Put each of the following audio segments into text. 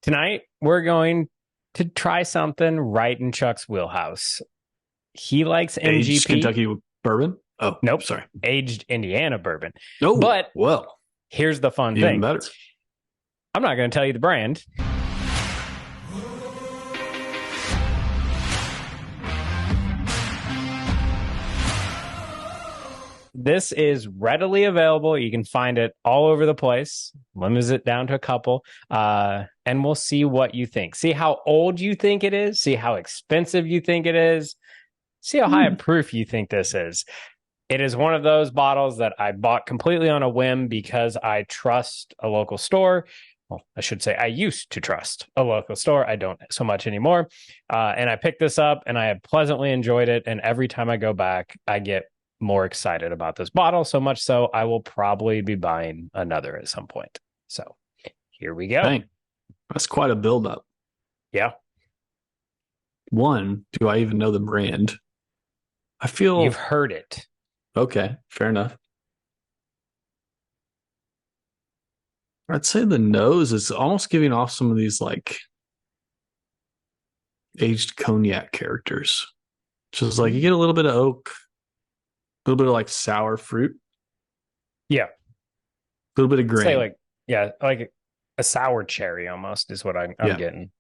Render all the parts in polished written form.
Tonight, we're going to try something right in Chuck's wheelhouse. He likes Aged MGP. Kentucky bourbon. Oh, Nope, sorry. aged Indiana bourbon. Oh, But well, here's the fun even thing. better. I'm not going to tell you the brand. This is readily available. You can find it all over the place. Limits it down to a couple. And we'll see what you think. See how old you think it is. See how expensive you think it is. See how high a proof you think this is. It is one of those bottles that I bought completely on a whim because I trust a local store. Well, I should say I used to trust a local store. I don't so much anymore. And I picked this up and I have pleasantly enjoyed it. And every time I go back, I get more excited about this bottle. So much so, I will probably be buying another at some point. So here we go. Dang, that's quite a buildup. Yeah. One, do I even know the brand? I feel You've heard it. okay. Fair enough. I'd say the nose is almost giving off some of these like aged cognac characters. Just like you get a little bit of oak, a little bit of like sour fruit, Yeah. a little bit of Say grain. like a sour cherry almost is what I'm Yeah. getting.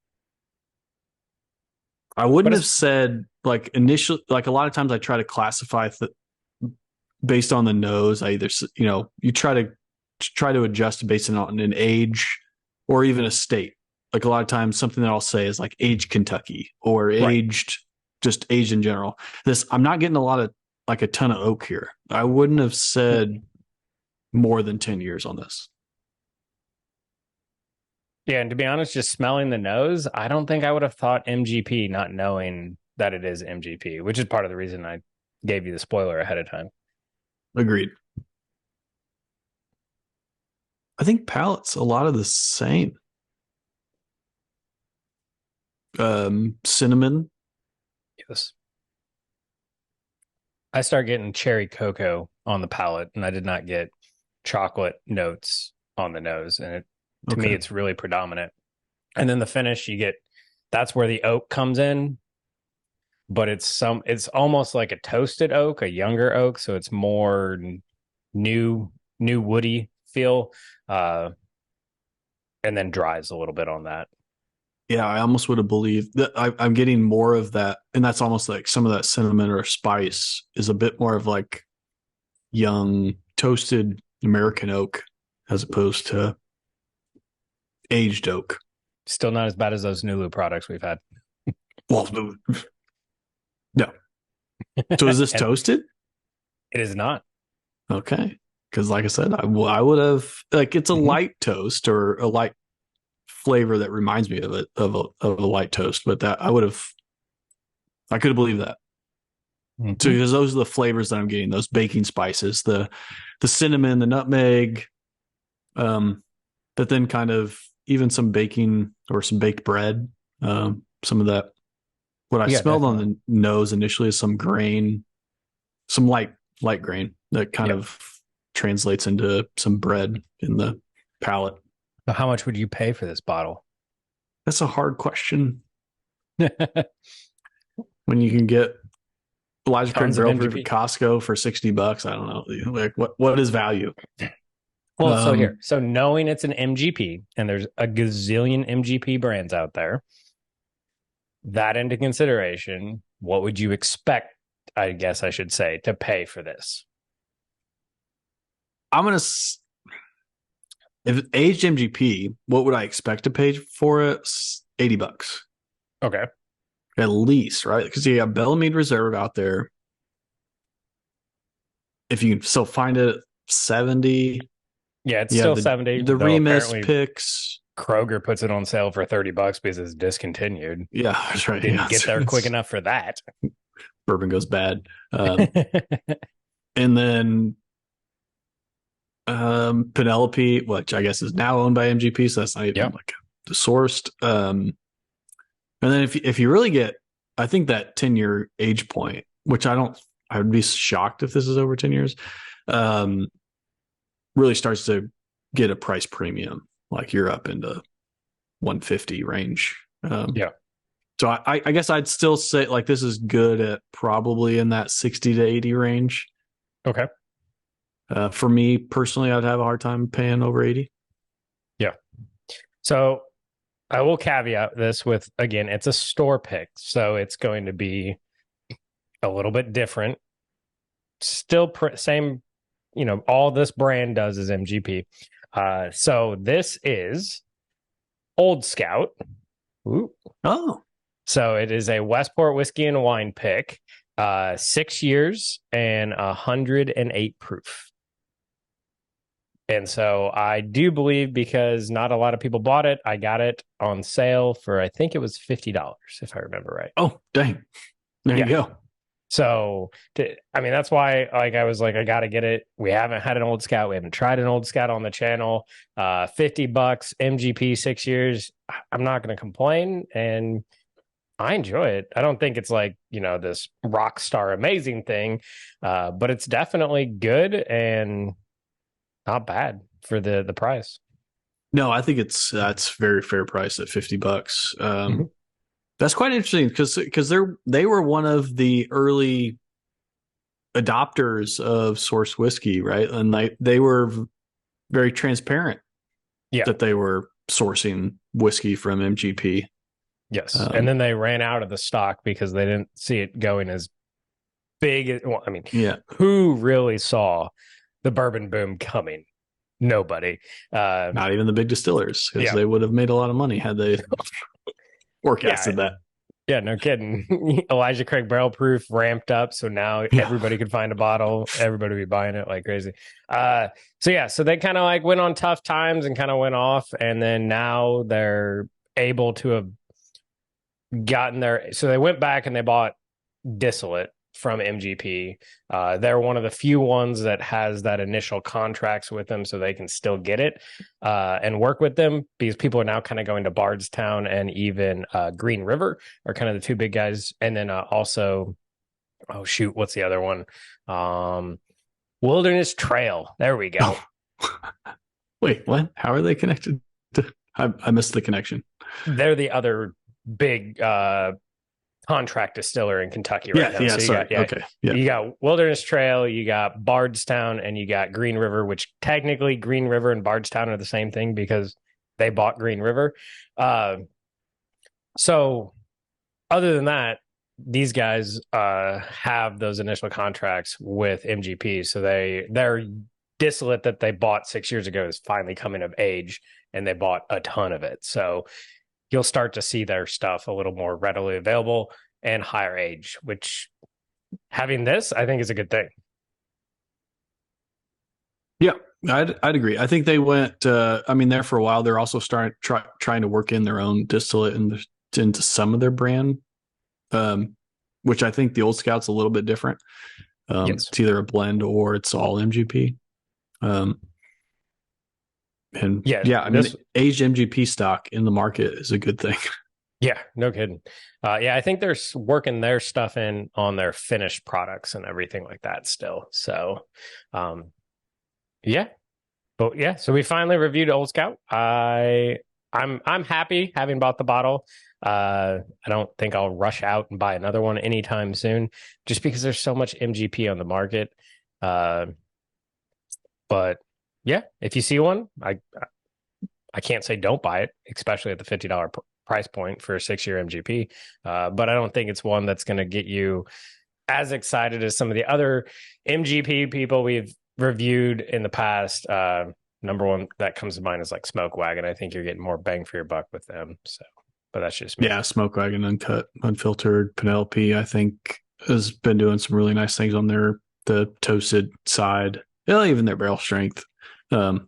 I But wouldn't have it's said like initial, like a lot of times I try to classify based on the nose. I either, you try to adjust based on an age or even a state. Like a lot of times something that I'll say is like aged Kentucky or right. just aged in general. I'm not getting a lot of like a ton of oak here. I wouldn't have said more than 10 years on this. Yeah, and to be honest, just smelling the nose, I don't think I would have thought MGP, not knowing that it is MGP, which is part of the reason I gave you the spoiler ahead of time. Agreed. I think palate's a lot of the same. Cinnamon. Yes. I start getting cherry cocoa on the palate, and I did not get chocolate notes on the nose. And to me, Okay. it's really predominant. And then the finish, you get that's where the oak comes in, but it's almost like a toasted oak, a younger oak, so it's more new woody feel, uh, and then dries a little bit on that. Yeah, I almost would have believed that I'm getting more of that. And that's almost like some of that cinnamon or spice is a bit more of like young toasted American oak as opposed to aged oak. Still not as bad as those Nulu products we've had. Well, no. So is this And toasted? it is not. Okay. Because like I said, I would have like it's a Mm-hmm. light toast or a light flavor that reminds me of it of a light toast, but that I could have believed that. So Mm-hmm. because those are the flavors that I'm getting, those baking spices, the cinnamon, the nutmeg, um, but then kind of even some baking or some baked bread. Some of that. What I Yeah, smelled on definitely. the nose initially is some grain, some light grain that kind Yep. of translates into some bread in the palate. So how much would you pay for this bottle? That's a hard question when you can get Elijah Craig Tons of barrel proof at MGP. Costco for $60. I don't know. Like what is value? Well, so Um, here, so knowing it's an MGP and there's a gazillion MGP brands out there, that into consideration, what would you expect, I guess I should say, to pay for this? I'm gonna if it's aged MGP, what would I expect to pay for it? $80 Okay. at least, right? Because you got Bellamide Reserve out there. If you can still find it at 70, Yeah, it's you have still the 70, the though Remus apparently picks. Kroger puts it on sale for $30 because it's discontinued. Yeah, that's right. Didn't Yeah, get there quick enough for that. bourbon goes bad. And then Penelope, which I guess is now owned by MGP, so that's not even Yep. like sourced. And then if you really get, I think that 10-year age point, which I would be shocked if this is over 10 years, um, really starts to get a price premium. Like you're up into 150 range. Yeah. So I guess I'd still say like this is good at probably in that 60 to 80 range. Okay. For me personally, I'd have a hard time paying over 80. Yeah. So I will caveat this with, again, it's a store pick, so it's going to be a little bit different. Still same, all this brand does is MGP. So this is Old Scout. Ooh. Oh, So it is a Westport whiskey and wine pick, 6 years and 108 proof. And so I do believe, because not a lot of people bought it, I got it on sale for, I think it was $50, if I remember right. oh, dang. There you go. So, that's why, like, I was like, I got to get it. We haven't had an Old Scout. We haven't tried an Old Scout on the channel. $50, MGP, 6 years. I'm not going to complain. And I enjoy it. I don't think it's like, this rock star amazing thing, but it's definitely good and not bad for the price. No, I think that's very fair price at $50. That's quite interesting because they were one of the early adopters of source whiskey, right? And they were very transparent that they were sourcing whiskey from MGP. Yes. And then they ran out of the stock because they didn't see it going as big. Well, who really saw the bourbon boom coming? Nobody. Not even the big distillers, because they would have made a lot of money had they forecasted that. Yeah, no kidding. Elijah Craig barrel proof ramped up, so now everybody could find a bottle. Everybody would be buying it like crazy. So they kind of like went on tough times and kind of went off, and then now they're able to have gotten there. So they went back and they bought distillate from MGP. They're one of the few ones that has that initial contracts with them, so they can still get it and work with them, because people are now kind of going to Bardstown and even Green River are kind of the two big guys. And then also, oh shoot, what's the other one? Wilderness Trail. There we go. Wait, what? How are they connected? I missed the connection. They're the other big contract distiller in Kentucky right now. So you got Wilderness Trail, you got Bardstown, and you got Green River, which technically Green River and Bardstown are the same thing because they bought Green River. So other than that, these guys have those initial contracts with MGP. So their distillate that they bought 6 years ago is finally coming of age, and they bought a ton of it. So you'll start to see their stuff a little more readily available and higher age, which, having this, I think, is a good thing. Yeah, I'd agree. I think they went, there for a while. They're also trying to work in their own distillate into some of their brand, which I think the Old Scout's a little bit different. It's either a blend or it's all MGP. Aged MGP stock in the market is a good thing. Yeah, no kidding. I think they're working their stuff in on their finished products and everything like that still. So, so we finally reviewed Old Scout. I'm happy having bought the bottle. I don't think I'll rush out and buy another one anytime soon, just because there's so much MGP on the market. But yeah, if you see one, I can't say don't buy it, especially at the $50 price point for a 6-year MGP. But I don't think it's one that's going to get you as excited as some of the other MGP people we've reviewed in the past. Number one that comes to mind is like Smoke Wagon. I think you're getting more bang for your buck with them. So, but that's just me. Yeah, Smoke Wagon, Uncut, Unfiltered, Penelope, I think has been doing some really nice things on the toasted side. Well, even their barrel strength.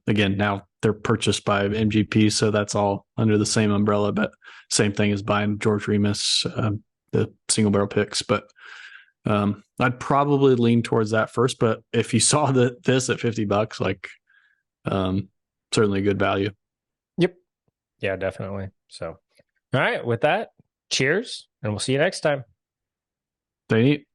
Again, now they're purchased by MGP, so that's all under the same umbrella, but same thing as buying George Remus, the single barrel picks. But I'd probably lean towards that first. But if you saw this at $50, like certainly good value. Yep. Yeah, definitely. So, all right, with that, cheers, and we'll see you next time. Stay neat.